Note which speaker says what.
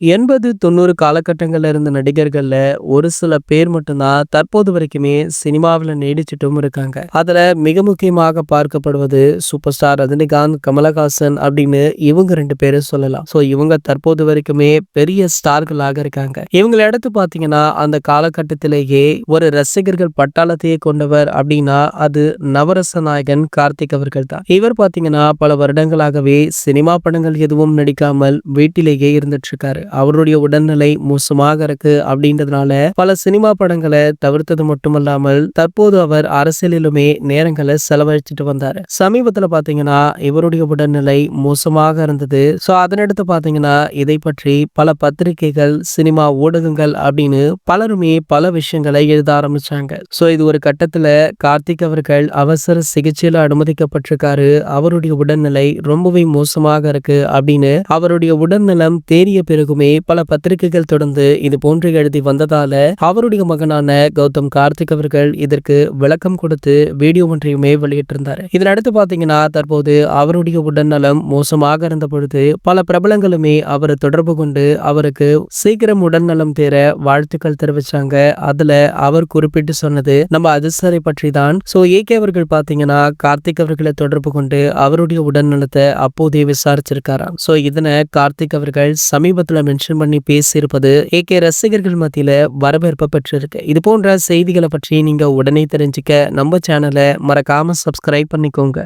Speaker 1: 80, 90 காலகட்டங்கள்ல இருந்த நடிகர்கள்ல ஒரு சில பேர் மட்டும்தான் தற்போது வரைக்குமே சினிமாவுல நீடிச்சிட்டும் இருக்காங்க. அதுல மிக முக்கியமாக பார்க்கப்படுவது சூப்பர் ஸ்டார் ரஜினிகாந்த், கமலஹாசன் அப்படின்னு இவங்க 2 பேரும் சொல்லலாம். இவங்க தற்போது வரைக்குமே பெரிய ஸ்டார்களாக இருக்காங்க. இவங்கள எடுத்து பார்த்தீங்கன்னா, அந்த காலகட்டத்திலேயே ஒரு ரசிகர்கள் பட்டாளத்தையே கொண்டவர் அப்படின்னா, அது நவரச நாயகன் கார்த்திக் அவர்கள் தான். இவர் பார்த்தீங்கன்னா, பல வருடங்களாகவே சினிமா படங்கள் எதுவும் நடிக்காமல் வீட்டிலேயே இருந்துட்டு இருக்காரு. அவருடைய உடல்நிலை மோசமாக இருக்கு அப்படின்றதுனால பல சினிமா படங்களை தவிர்த்தது மட்டுமல்லாமல் தற்போது அவர் அரசியலிலுமே நேரங்களை செலவழிச்சிட்டு வந்தாரு. சமீபத்துல பாத்தீங்கன்னா இவருடைய உடல்நிலை மோசமாக இருந்தது. அதனடுத்து பாத்தீங்கன்னா இதை பற்றி பல பத்திரிகைகள், சினிமா ஊடகங்கள் அப்படின்னு பலருமே பல விஷயங்களை எழுத ஆரம்பிச்சாங்க. இது ஒரு கட்டத்துல கார்த்திக் அவர்கள் அவசர சிகிச்சையில அனுமதிக்கப்பட்டிருக்காரு. அவருடைய உடல்நிலை ரொம்பவே மோசமாக இருக்கு அப்படின்னு அவருடைய உடல்நலம் தேறிய பிறகுமே பல பத்திரிகைகள் தொடர்ந்து இது போன்று எழுதி வந்ததால அவருடைய மகனான கௌதம் கார்த்திக் அவர்கள் இதற்கு விளக்கம் கொடுத்து வீடியோ ஒன்றையுமே வெளியிட்டிருந்தாரு. இதனடுத்து பாத்தீங்கன்னா தற்போது அவருடைய உடல்நலம் மோசமாக இருந்த பொழுது பல பிரபலங்களுமே அவரை தொடர்பு கொண்டு அவருக்கு சீக்கிரம் உடல்நலம் தேர வாழ்த்துக்கள் தெரிவிச்சாங்க. அதுல அவர் குறிப்பிட்டு சொன்னது நம்ம அதிர்ஷ்டரை பற்றி தான். ஏகே அவர்கள் பாத்தீங்கன்னா கார்த்திக் அவர்களை தொடர்பு கொண்டு அவருடைய உடல்நலத்தை அப்போதே விசாரிச்சிருக்காராம். இதனை கார்த்திக் அவர்கள் சமீபத்துல மென்ஷன் பண்ணி பேசியிருப்பது ஏகே ரசிகர்கள் மத்தியில வரவேற்பு பெற்றிருக்கு. இது போன்ற செய்திகளை பற்றி நீங்க உடனே தெரிஞ்சுக்க நம்ம சேனலை மறக்காம சப்ஸ்கிரைப் பண்ணிக்கோங்க.